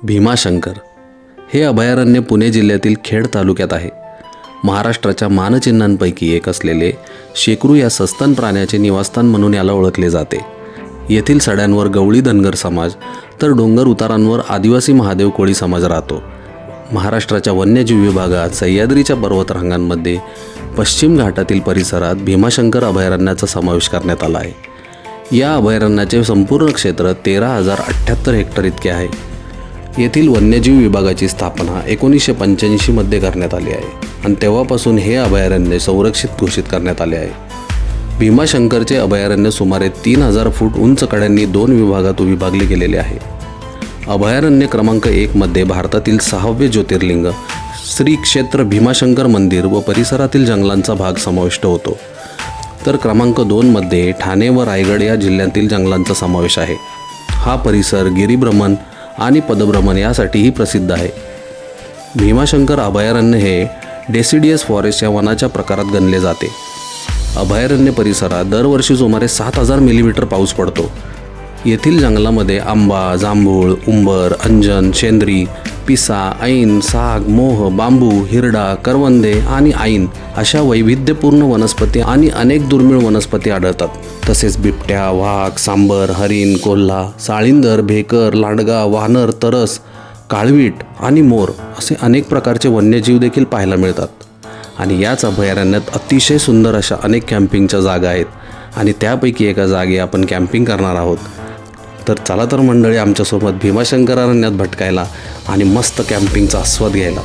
भीमाशंकर हे अभयारण्य पुणे जिल्ह्यातील खेड तालुक्यात आहे. महाराष्ट्राच्या मानचिन्हांपैकी एक असलेले शेकरू या सस्तन प्राण्याचे निवासस्थान म्हणून याला ओळखले जाते. येथील सड्यांवर गवळी धनगर समाज तर डोंगर उतारांवर आदिवासी महादेव कोळी समाज राहतो. महाराष्ट्राच्या वन्यजीव विभागात सह्याद्रीच्या पर्वतरांगांमध्ये पश्चिम घाटातील परिसरात भीमाशंकर अभयारण्याचा समावेश करण्यात आला आहे. या अभयारण्याचे संपूर्ण क्षेत्र 13,078 हेक्टर इतके आहे. येथील वन्यजीव विभागाची स्थापना 1985मध्ये करण्यात आली आहे आणि तेव्हापासून हे अभयारण्य संरक्षित घोषित करण्यात आले आहे. भीमाशंकरचे अभयारण्य सुमारे 3,000 फूट उंच कड्यांनी 2 विभागात विभागले गेलेले आहे. अभयारण्य क्रमांक 1 मध्ये भारतातील 6वे ज्योतिर्लिंग श्री क्षेत्र भीमाशंकर मंदिर व परिसरातील जंगलांचा भाग समाविष्ट होतो. तर क्रमांक 2 मध्ये ठाणे व रायगड या जिल्ह्यातील जंगलांचा समावेश आहे. हा परिसर गिरीभ्रमण आणि पदभ्रमण यासाठीही प्रसिद्ध आहे. भीमाशंकर अभयारण्य हे डेसिडियस फॉरेस्ट या वनाच्या प्रकारात गणले जाते. अभयारण्य परिसरात दरवर्षी सुमारे 7,000 मिलीमीटर पाऊस पडतो. येथील जंगलामध्ये आंबा, जांभूळ, उंबर, अंजन, शेंद्री, पिसा, ऐन, साग, मोह, बांबू, हिरडा, करवंदे आणि ऐन अशा वैविध्यपूर्ण वनस्पती आणि अनेक दुर्मिळ वनस्पती आढळतात. तसेच बिबट्या, वाघ, सांबर, हरिण, कोल्हा, साळींदर, भेकर, लांडगा, वानर, तरस, काळवीट आणि मोर असे अनेक प्रकारचे वन्यजीव देखील पाहायला मिळतात. आणि याच अभयारण्यात अतिशय सुंदर अशा अनेक कॅम्पिंगच्या जागा आहेत आणि त्यापैकी एका जागी आपण कॅम्पिंग करणार आहोत. तर चला तर मंडळी आमच्यासोबत भीमाशंकर अरण्यात भटकायला आणि मस्त कॅम्पिंगचा आस्वाद घ्यायला.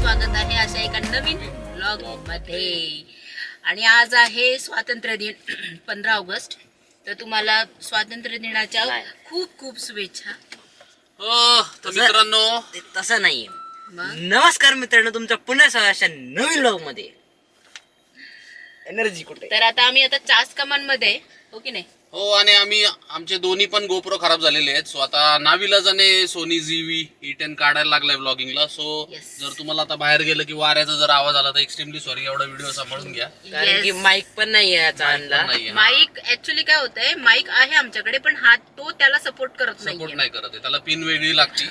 स्वागत आहे अशा एका नवीन ब्लॉग मध्ये. आणि आज आहे स्वातंत्र्य दिन 15 ऑगस्ट. तर तुम्हाला स्वातंत्र्य दिनाच्या खूप खूप शुभेच्छा. तर मित्रांनो तसं नाहीये. मग नमस्कार मित्रांनो, तुमच्या पुन्हा अशा नवीन ब्लॉग मध्ये. एनर्जी कुठे? तर आम्ही आता चास कमानमध्ये हो की नाही. हो, आणि आमचे दोन्ही पण गोप्रो खराब झालेले आहेत. सो आता नाविलाजाने सोनी ZV E10 काढायला लागलाय ब्लॉगिंगला. So Yes. जर तुम्हाला आता बाहेर गेलं की वाऱ्याचा जर आवाज आला तर एक्स्ट्रीमली सॉरी. एवढा व्हिडिओ सांभाळून घ्या. कारण की माईक पण नाही याचा आणला. माईक ऍक्च्युली काय होतंय, माईक आहे आमच्याकडे पण हा तो त्याला सपोर्ट करत सपोर्ट नाही. नाही करत आहे, त्याला पिन वेगळी लागती.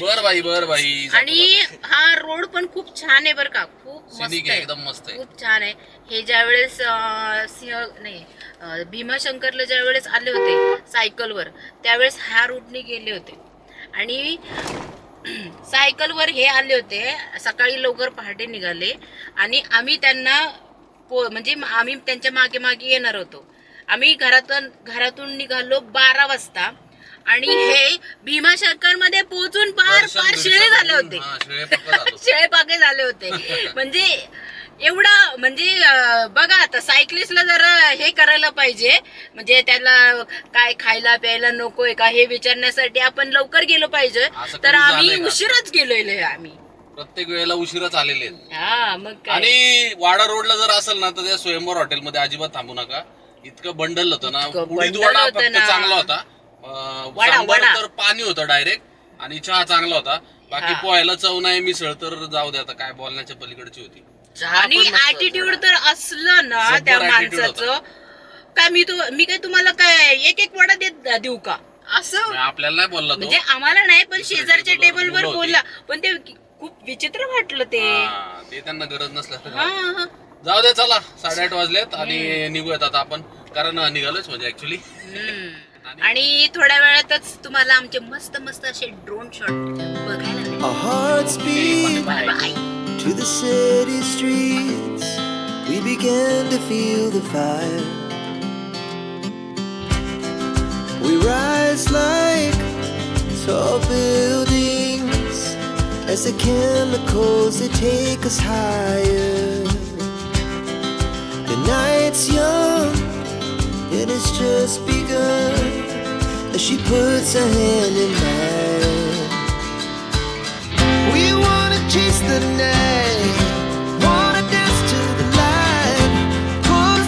बर बाई आणि हा रोड पण खूप छान आहे बरं का, खूप मस्त सिनिक आहे, आहे, एकदम मस्त आहे. खूप छान आहे. हे ज्यावेळेस भीमाशंकरला ज्यावेळेस आले होते सायकलवर त्यावेळेस ह्या रूटने गेले होते. आणि सायकलवर हे आले होते, सकाळी लवकर पहाटे निघाले आणि आम्ही त्यांना म्हणजे आम्ही त्यांच्या मागे मागे येणार होतो. आम्ही घरातून निघालो 12 वाजता आणि हे भीमाशंकर मध्ये पोहोचून पार शिळे झाले होते. शिळे पाके झाले होते. म्हणजे एवढा म्हणजे बघा, आता सायकलिस्टला जरा हे करायला पाहिजे, म्हणजे त्याला काय खायला प्यायला नकोय का हे विचारण्यासाठी आपण लवकर गेलो पाहिजे. तर आम्ही उशीरच गेलोय. आम्ही प्रत्येक वेळेला उशीरच आलेले आहेत. हा मग काय. आणि वाडा रोडला जर असेल ना तर त्या स्वयंवर हॉटेलमध्ये अजिबात थांबू नका. इतकं बंडल होतं ना. उडीद वडा फक्त चांगला होता. सांबार तर पाणी होतं डायरेक्ट आणि चहा चांगला होता. बाकी पोहायला चव नाही, मिसळ तर जाऊ दे, आता काय बोलण्याच्या पलीकडची होती. आणि ऍटिट्यूड तर असलं ना त्या माणसाचं काय. मी काय तुम्हाला काय एक वडा देऊ का असं आपल्याला नाही बोलला तो. म्हणजे आम्हाला नाही, पण शेजारच्या टेबलवर बोलला. पण ते खूप विचित्र वाटलं ते त्यांना गरज नसल्या. जाऊ दे, चला 8:30 वाजलेत आणि निघूयात आता आपण, कारण निघालोच म्हणजे ऍक्च्युली. आणि थोड्या वेळातच तुम्हाला आमचे मस्त मस्त असे ड्रोन शॉट बघायला मिळतील. To the city streets, we began to feel the fire. We rise like tall buildings as the chemicals they take us higher. The night's young and it's just begun as she puts her hand in mine. We wanna chase the night, wanna dance to the light, pull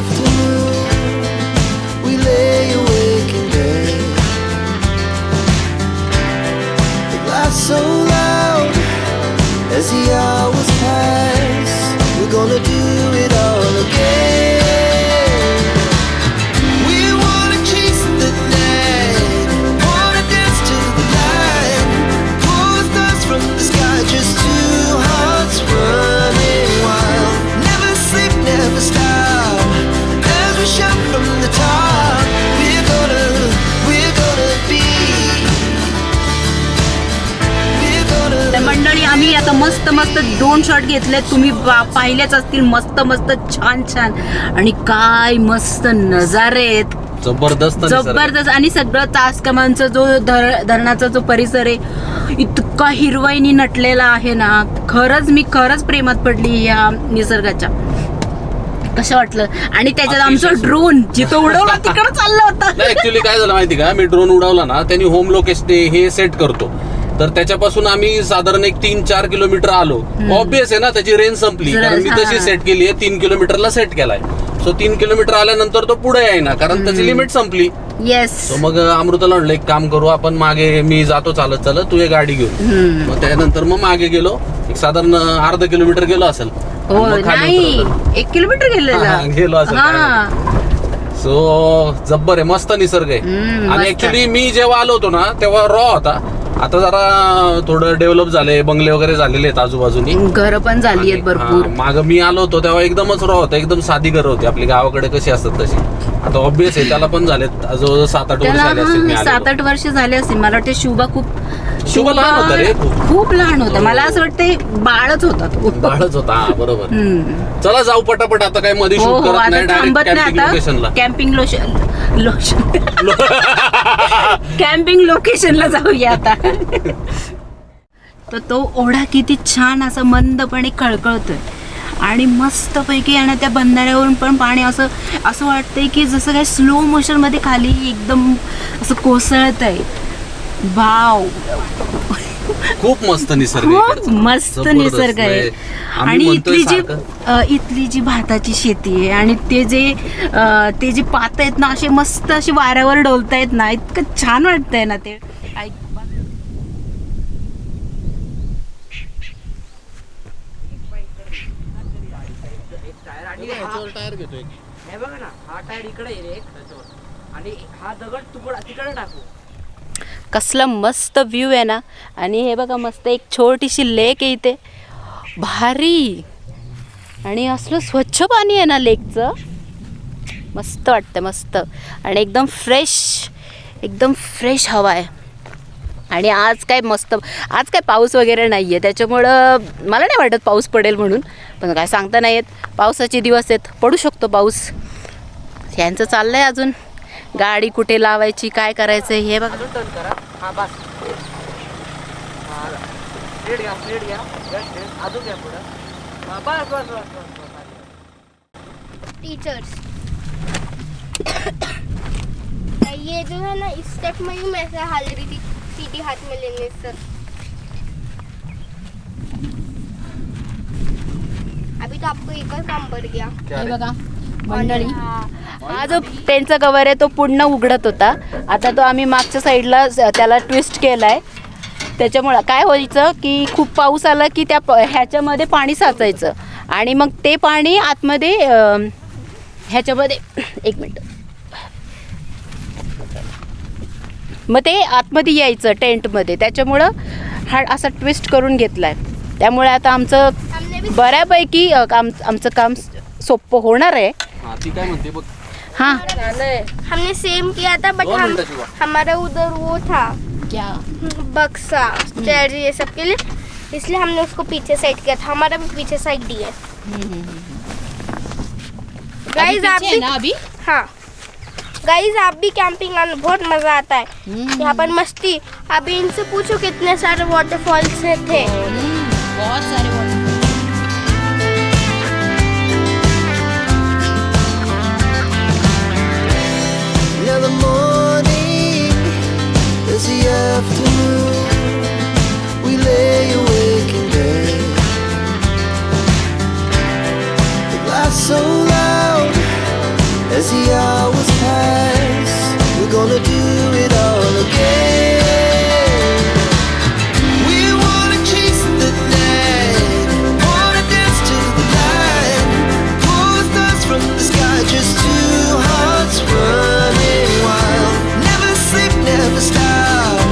afternoon, we lay awake in bed. The laughs so loud as the hours pass. We're gonna do it all again. We wanna chase the night, wanna dance to the light, pull the stars from the sky, just two hearts running wild. Never sleep, never stop, as we shout from the top. We're gonna be. We're gonna. तर मंडळी आम्ही आता मस्त मस्त 2 shot घेतले, तुम्ही पाहिलेच असतील. मस्त मस्त छान छान आणि काय मस्त नजारे आहेत, जबरदस्त निसर्ग. जबरदस्त. आणि सगळं तासकमांचा जो धरणाचा जो परिसर आहे इतका हिरवाईनी नटलेला आहे ना. मी खरंच प्रेमात पडली या निसर्गाच्या. कसं वाटलं. आणि त्याच्यात आमचा ड्रोन जिथं उडवला तिकडं चालला होता. नाही ऍक्च्युली काय झालं माहिती का, मी ड्रोन उडवला ना, त्यांनी होम लोकेशन हे सेट करतो, तर त्याच्यापासून आम्ही साधारण एक 3-4 किलोमीटर आलो. ऑब्विस आहे ना, त्याची रेंज संपली, कारण मी तशी सेट केली आहे 3 किलोमीटरला सेट केलाय. सो 3 किलोमीटर आल्यानंतर तो पुढे आहे ना, कारण त्याची लिमिट संपली. येस. सो मग अमृताला म्हणलं एक काम करू आपण, मागे मी जातो चालत चालत, तू ये गाडी घेऊन. मग त्यानंतर मग मागे गेलो, एक साधारण अर्धा किलोमीटर गेलो असेल. हो नाही 1 किलोमीटर गेलो असेल. सो जब्बर आहे, मस्त निसर्ग आहे. आणि ऍक्च्युली मी जेव्हा आलो होतो ना तेव्हा रॉ होता. आता जरा थोडं डेव्हलप झालंय, बंगले वगैरे झालेले आहेत आजूबाजूनी, घर पण झाली आहेत भरपूर. माग मी आलो होतो तेव्हा एकदमच रॉ होतं, एकदम साधी घरं होती आपली गावाकडे कशी असतात तशी. आता ऑब्विस आहे, त्याला पण झालेत जवळजवळ 7-8 वर्ष झाले असतील. 7-8 वर्ष झाले असतील. मला वाटतं शुभा लहान होता रे, खूप लहान होता. मला असं वाटतं बाळच होता तो. बाळच होता. बरोबर. चला जाऊ पटापट, आता काय मध्ये शूट करत नाही, डायरेक्ट कॅम्पिंग लोकेशनला. कॅम्पिंग लोकेशनला जाऊया आता. तर तो ओढा किती छान असा मंदपणे कळकळतोय आणि मस्तपैकी. आणि त्या बंधाऱ्यावरून पण पाणी असं वाटतंय की जसं काय स्लो मोशन मध्ये खाली एकदम असं कोसळत आहे. वाव, खूप मस्त निसर्ग, खूप मस्त निसर्ग आहे. आणि इथली जी भाताची शेती आहे आणि ते जे पात आहेत ना, असे मस्त असे वाऱ्यावर डोलतायत ना, इतकं छान वाटतंय ना ते. हे बघा ना, हा टायर इकडे येईल एक आणि हा दगड तिकडे टाकू. कसला मस्त व्ह्यू आहे ना. आणि हे बघा मस्त एक छोटीशी लेक आहे इथे, भारी. आणि असलं स्वच्छ पाणी आहे ना लेकचं, मस्त वाटतं, मस्त. आणि एकदम फ्रेश हवा आहे. आणि आज काय पाऊस वगैरे नाही आहे, त्याच्यामुळं मला नाही वाटत पाऊस पडेल म्हणून. पण काय सांगता नाही येत, पावसाचे दिवस आहेत, पडू शकतो पाऊस. यांचं चाललंय अजून गाडी कुठे लावायची, काय करायचं हे बघा. अजून टर्न करा. हा बस, स्ट्रेट घ्या, अजून घ्या पुढं. बस. टीचर्स ये जो है ना, इस स्टेप में ही मैं ऐसे हाल रही थी सीटी हाथ में लेने से. अभी तो आपको एक और काम पड़ गया. हे बघा मंडळी, हा जो टेंटचा कवर आहे तो पूर्ण उघडत होता. आता तो आम्ही मागच्या साईडला त्याला ट्विस्ट केलाय. त्याच्यामुळं काय व्हायचं की खूप पाऊस आला की त्या ह्याच्यामध्ये पाणी साचायचं आणि मग ते पाणी आतमध्ये ह्याच्यामध्ये, एक मिनिट, मग ते आतमध्ये यायचं टेंटमध्ये. त्याच्यामुळं हा असा ट्विस्ट करून घेतलाय. त्यामुळे आता आमचं बऱ्यापैकी आमचं काम सोपं होणार आहे. हाँ, हमने सेम किया था, बट हमारा उधर वो था क्या बक्सा चेयर ये सब के लिए, इसलिए हमने उसको पीछे साइड किया था. हमारा भी पीछे साइड ही है. गाइस आप भी, अभी हाँ गाइस आप भी कैंपिंग आना, बहुत मजा आता है यहाँ पर, मस्ती. अभी इनसे पूछो कितने सारे वाटरफॉल्स थे. बहुत सारे Now the morning is the afternoon, we lay awake in bed. The laughs so loud as the hours pass. We're gonna do it all again. We wanna chase the night, wanna dance to the light, pull the stars from the sky, just two hearts running wild. Never sleep, never stop,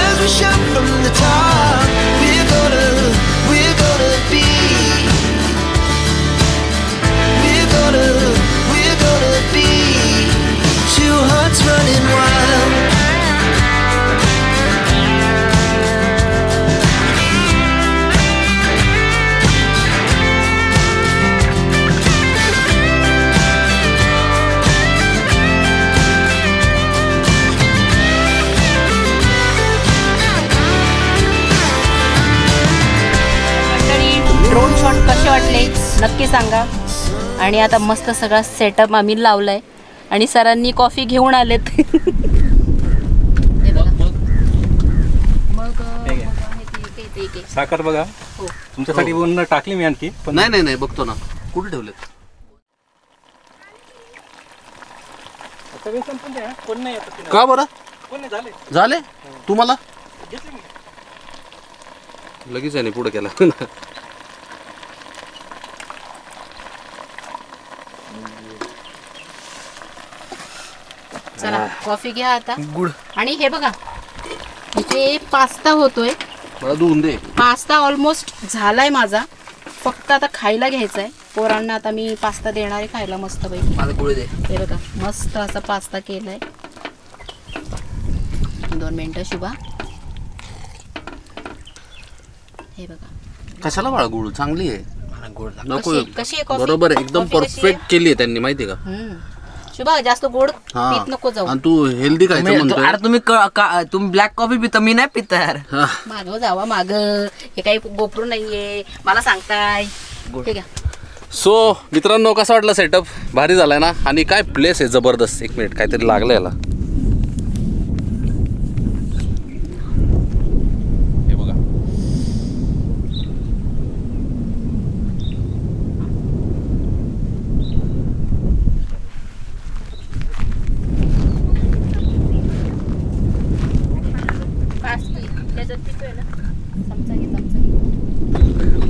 as we shout from the top. We're gonna be. We're gonna be two hearts running wild. Drone shot कसे वाटले नक्की सांगा. आणि आता मस्त सगळा setup आम्ही लावलाय आणि सरांनी कॉफी घेऊन आलेत. साखर बघा तुमच्यासाठी बनवून टाकली मी आणखी पण नाही बघतो ना कुठे ठेवलेत. सगळे संपून द्या कोण नाही येत का बरं कोण नाही झाले झाले तुम्हाला घेतले मी. लगेच आहे पुढे केला. चला कॉफी घ्या आता. गुड. आणि हे बघा इथे पास्ता होतोय. मला धुवून दे. पास्ता ऑलमोस्ट झालाय माझा, फक्त आता खायला घ्यायचा आहे. पोरांना आता मी पास्ता देणार आहे खायला मस्त पैकी. माझं गोळी दे. हे बघा मस्त असा पास्ता केलाय. 2 मिनिटं शुभा. हे बघा कशाला बाळा गुळ चांगली आहे. नको कशी आहे कॉफी? बरोबर आहे एकदम कॉफी कशी आहे? परफेक्ट केली आहे त्यांनी माहिती आहे का. शुभा जास्त गोड हा. पीत नको जाऊ. आणि तू हेल्दी काय म्हणतो. अरे तुम्ही ब्लॅक कॉफी पिता मी नाही पिता यार. मागं जावा माग. हे काही गोपरू नाहीये मला सांगताय. ठीक आहे. सो मित्रांनो कसा वाटला सेटअप. भारी झालाय ना. आणि काय प्लेस आहे जबरदस्त. 1 मिनिट काहीतरी लागलं याला. हे बघा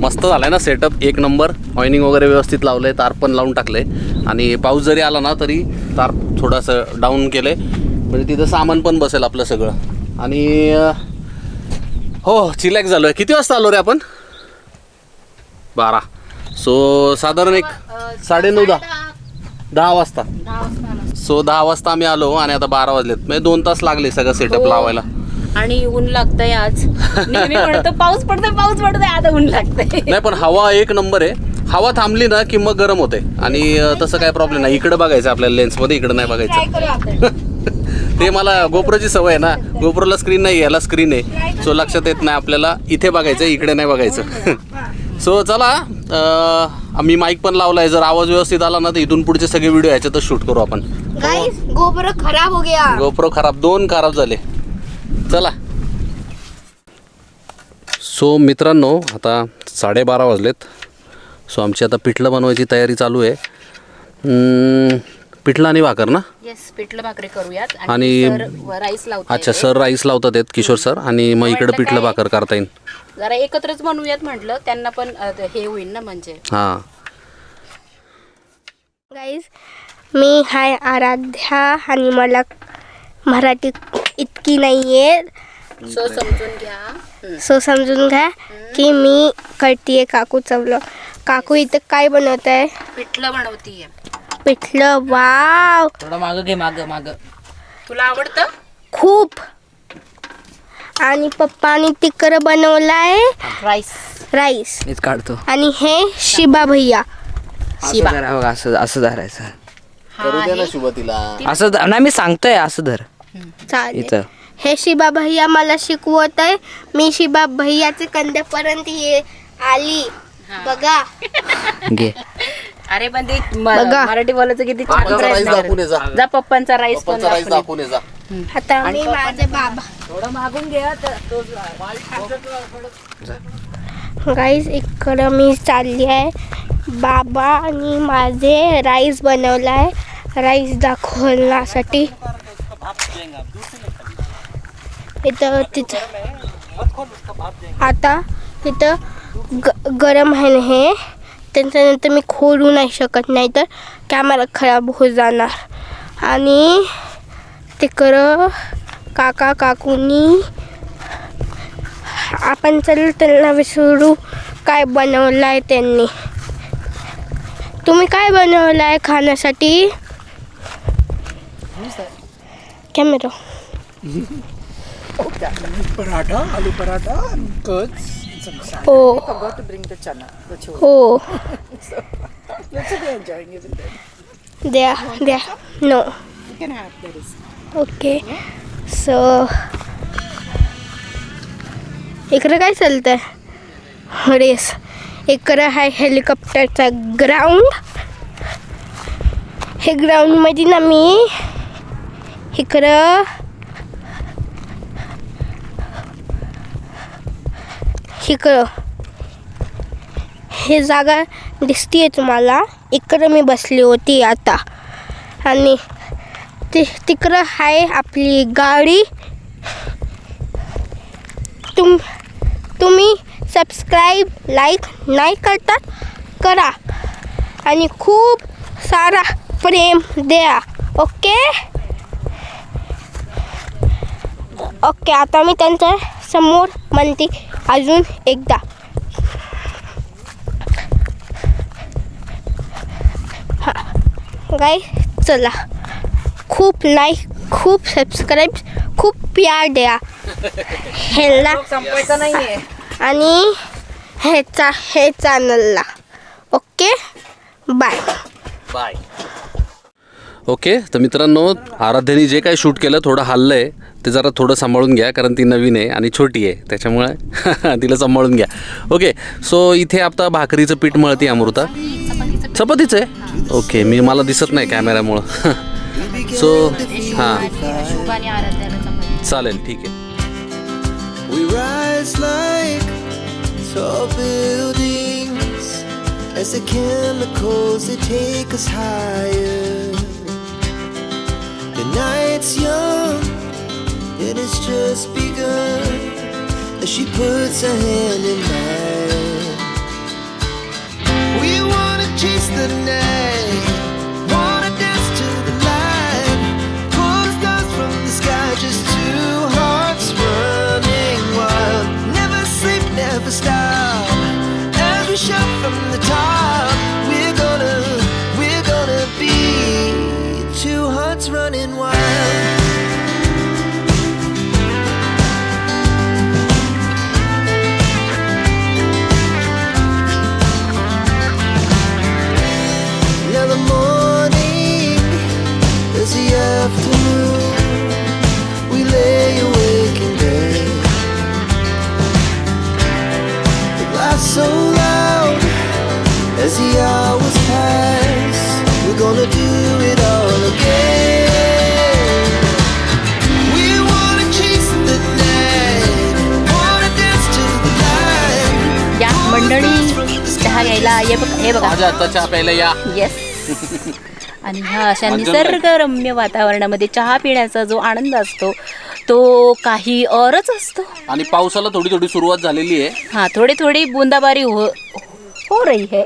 मस्त झालाय ना सेटअप. 1 नंबर. ऑइनिंग वगैरे व्यवस्थित लावलंय. तार पण लावून टाकलंय. आणि पाऊस जरी आला ना तरी तार थोडंसं डाऊन केलंय म्हणजे तिथं सामान पण बसेल आपलं सगळं. आणि हो चिलॅक्स झालोय. किती वाजता आलो रे आपण. 12. सो साधारण एक 9:30 10 वाजता. सो 10 वाजता आम्ही आलो आणि आता 12 वाजलेत. म्हणजे 2 तास लागले सगळं सेटअप लावायला. आणि ऊन लागतंय आज. नेहमी म्हणतो पाऊस पडतोय आता ऊन लागतंय. नाही पण हवा 1 नंबर आहे. हवा थांबली ना की मग गरम होते. आणि तसं काय प्रॉब्लेम नाही. इकडे बघायचं आपल्याला लेन्समध्ये, इकडे नाही बघायचं. ते मला गोप्रोची सवय आहे ना. गोप्रोला स्क्रीन नाही याला स्क्रीन आहे. सो लक्षात येत नाही आपल्याला इथे बघायचं इकडे नाही बघायचं. सो चला आम्ही माईक पण लावलाय. जर आवाज व्यवस्थित आला ना तर इथून पुढचे सगळे व्हिडिओ ह्याच्यातच शूट करू आपण. गाइस गोप्रो खराब हो गया. गोप्रो खराब 2 खराब झाले. चला. सो मित्रांनो आता 12:30 वाजलेत. सो आमची आता पिठलं बनवायची तयारी चालू आहे. पिठलं आणि भाकर ना. येस पिठलं भाकरी करूयात. आणि राईस लावतो. अच्छा सर राईस लावतात आहेत किशोर सर. आणि मग इकडे पिठलं भाकर करता येईल. जरा एकत्रच बनवूयात म्हटलं त्यांना पण हे होईल ना म्हणजे. हां गाईज मी हाय आराध्या आणि मला मराठी इतकी नाही आहे. सो समजून घ्या. सो समजून घ्या की मी करते काकू चवलं. काकू इथं काय बनवत आहे. पिठलं बनवतीये. पिठलं. वाव थोडं मागं घे मागं. तुला आवडतं. खूप. आणि पप्पानी तिकडं बनवलाय राईस. मीच काढतो. आणि हे शिबा भैया. शिबा. असं धरा बघा असं धरायचं. करू दे ना सुरुवातीला. असं नाही मी सांगतोय असं धर चालेल. इथं. हे शिबा भैया मला शिकवत आहे. मी शिबा भैयाचे कंद्यापर्यंत ये आली. बघा घे. अरे पण ते बघा. मराठी बोलायचं किती छान पप्पांचा राईस प्रयत्न दाखवून ये जा. कर. जा पप्पांचा राईस पण पप्पांचा राईस दाखवून ये. दाखवून ये जा. आता मी माझे बाबा. थोडं मागून घ्या गाईस इकडं मी चालली आहे. बाबा आणि माझे राईस बनवलाय राईस दाखवण्यासाठी. इथं तिथं आता इथं गरम आहे ना हे, त्याच्यानंतर मी खोलू नाही शकत, नाही तर कॅमेरा खराब हो जाणार. आणि तिकडं काका काकूनी आपण चल त्यांना विचारू काय बनवलं आहे त्यांनी. तुम्ही काय बनवलं आहे खाण्यासाठी? कॅमेरा पराठा, आलू पराठा, curds, some salad. हो I forgot to bring the chana, the chole. हो That's what they're enjoying, isn't it? द्या नो You can have, that is. Okay. So इकडं काय चालतंय? रेस. इकडं आहे हेलिकॉप्टरचा ग्राउंड. हे ग्राउंडमध्ये ना मी इकडं हे जागा दिसतीये तुम्हाला. इकडं मी बसली होती आता. आणि तिकडं आहे आपली गाडी. तुम्ही सबस्क्राईब लाईक नाही करतात, करा आणि खूप सारा प्रेम द्या. Okay okay. आता मी त्यांच्या समोर म्हणते अजून एकदा. गाय चला, खूप लाईक, खूप सबस्क्राईब, खूप प्यार द्या ह्याला संपायचं नाहीये. आणि हे चॅनलला. Okay bye bye. ओके, तर मित्रांनो, आराध्याने जे काही शूट केलं थोडं हल्लं आहे, ते जरा थोडं सांभाळून घ्या, कारण ती नवीन आहे आणि छोटी आहे, त्याच्यामुळे तिला सांभाळून घ्या. ओके, सो इथे आता भाकरीचं पीठ मळते अमृता. चपातीचं आहे? ओके, मला दिसत नाही कॅमेऱ्यामुळं. सो हां, चालेल, ठीक आहे. We rise like tall buildings as the chemicals they take us higher. The night's young and it's just begun as she puts her hand in mine. We wanna chase the night, wanna dance to the light, pull stars from the sky, just two hearts running wild. Never sleep, never stop, as we shout from the top. We're gonna be two hearts running wild. Now the morning is the afternoon. We lay awake in bed. The glass so loud as the hours pass. We're gonna do it all again. We wanna chase the night, wanna dance to the light. या मंडळी चहा घ्यायला हे बघा. माझ्या आता चहा प्यायला या. येस. आणि ह्या अशा निसर्गरम्य वातावरणामध्ये चहा पिण्याचा जो आनंद असतो तो काही औरच असतो. आणि पावसाला थोडी थोडी सुरुवात झालेली आहे. हाँ, थोड़ी थोड़ी बूंदाबारी हो रही है.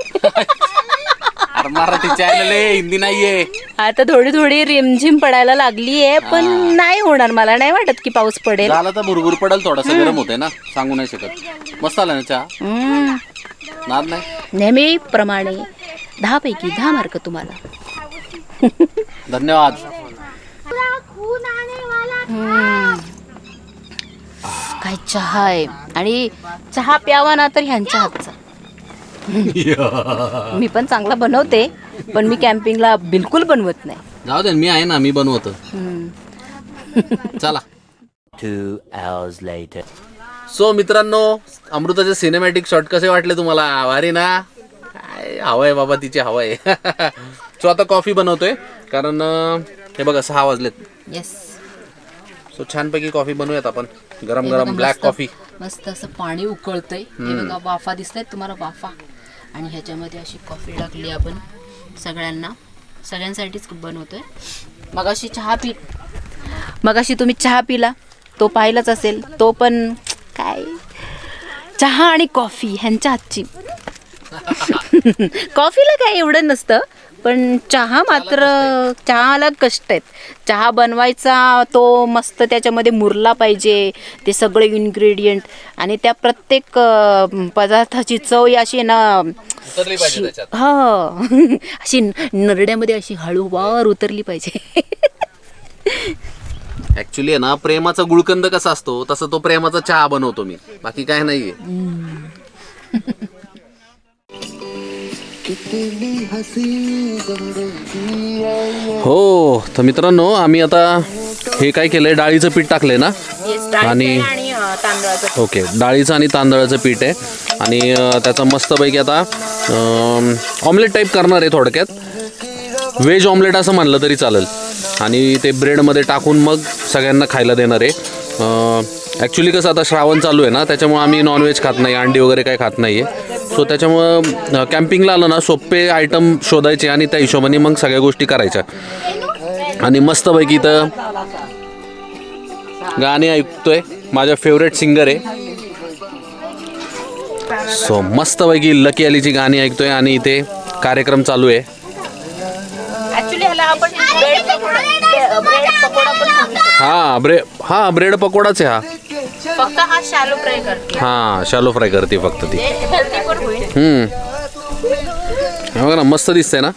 अरे मराठी चॅनल आहे, हिंदी नाहीये. आता थोडी थोडी रिमझिम पडायला लागली आहे, पण नाही होणार. मला नाही वाटत की पाऊस पडेल. झाला तर भुरभुर पडेल, थोडासा गरम होतंय ना, सांगू नाही शकत. मस्त आला ना चहा, नाद नाही. नेहमीप्रमाणे 10 पैकी 10 मार्क तुम्हाला. धन्यवाद. काय चहा आहे, आणि चहा प्यावा ना तर ह्यांच्या हातचा. मी पण चांगला बनवते, पण मी कॅम्पिंगला बिलकुल बनवत नाही. जाऊ दे, मी आहे ना, मी बनवतो. चला. 2 hours later. सो मित्रांनो, अमृताचे सिनेमॅटिक शॉट कसे वाटले तुम्हाला? भारी ना? काय हवंय बाबा, तिची हवंय. सो आता कॉफी बनवतोय, कारण हे बघा 6 वाजलेत. येस. सो छानपैकी कॉफी बनवूयात आपण, गरम गरम ब्लॅक कॉफी. मस्त असं पाणी उकळतंय, हे बघा वाफा दिसतायत तुम्हाला, वाफा. आणि ह्याच्यामध्ये अशी कॉफी टाकली आपण सगळ्यांना. सगळ्यांसाठीच बनवतोय. मगाशी तुम्ही चहा पिला, तो पाहिलाच असेल. तो पण काय चहा आणि कॉफी ह्यांच्या हातची. कॉफीला काय एवढं नसतं, पण चहा मात्र चहाला कष्ट आहेत. चहा बनवायचा तो मस्त त्याच्यामध्ये मुरला पाहिजे, ते सगळे इन्ग्रेडियंट, आणि त्या प्रत्येक पदार्थाची चव अशी आहे ना, उतरली पाहिजे त्याच्यात. हा अशी नरड्यामध्ये अशी हळूवार उतरली पाहिजे. ऍक्च्युली आहे ना, प्रेमाचा गुळकंद कसा असतो तसं तो प्रेमाचा चहा बनवतो मी, बाकी काय नाहीये. हो तर मित्रांनो, आम्ही आता हे काय केलंय, डाळीचं पीठ टाकलंय ना, आणि तांदळाचं. ओके, डाळीचं आणि तांदळाचं पीठ आहे, आणि त्याचा मस्तपैकी आता ऑमलेट टाईप करणार आहे. थोडक्यात व्हेज ऑमलेट असं म्हणलं तरी चालेल, आणि ते ब्रेडमध्ये टाकून मग सगळ्यांना खायला देणार आहे. ॲक्च्युली कसं आता श्रावण चालू आहे ना, त्याच्यामुळं आम्ही नॉनव्हेज खात नाही, अंडी वगैरे काही खात नाही आहे. सो त्याच्यामुळं कॅम्पिंगला आलं ना, सोपे आयटम शोधायचे आणि त्या हिशोबाने मग सगळ्या गोष्टी करायच्या. आणि मस्तपैकी इथं गाणे ऐकतोय, माझ्या फेवरेट सिंगर आहे. सो मस्तपैकी लकी अलीची गाणी ऐकतोय, आणि इथे कार्यक्रम चालू आहे. ऍक्च्युली ह्याला आपण ब्रेड पकोडा पण सांगतो. ब्रेड पकोडाच आहे हा. फक्त हा शॅलो फ्राय करते. हा, शॅलो फ्राय करते फक्त ती. हेल्दी पण होईल. हे बघा ना, मस्त दिसतंय ना.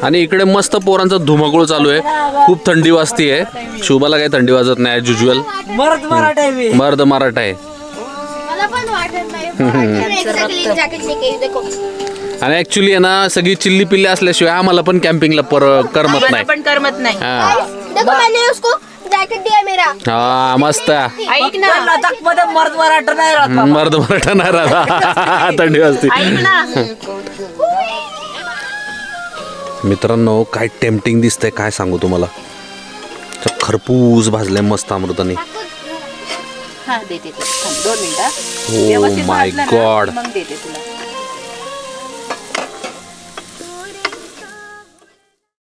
आणि इकडे मस्त पोरांचा धुमाकूळ चालू आहे. खूप थंडी वाजतीये. शुभाला काही थंडी वाजत नाही, ॲज युज्युअल. मर्द मराठा आहे. मला पण वाटत नाही. एक्झॅक्टली जॅकेट नाही देखो. आणि ऍक्च्युली आहे ना, सगळी चिल्ली पिल्ली असल्याशिवाय आम्हाला पण कॅम्पिंगला करमत नाही. पण करमत नाही. हा देखो मैंने उसको जैकेट दिया मेरा. हा, मस्त. ऐक ना, लडाख मध्ये मर्द मराठा नाही राहत. मर्द मराठा नाही राहता, थंडी वाजते. ऐक ना. मित्रांनो, काय टेम्पटिंग दिसतंय काय सांगू तुम्हाला. खरपूस भाजलंय मस्त अमृताने. हा देते, 2 मिनिटं. Oh my God. मग देते तुला.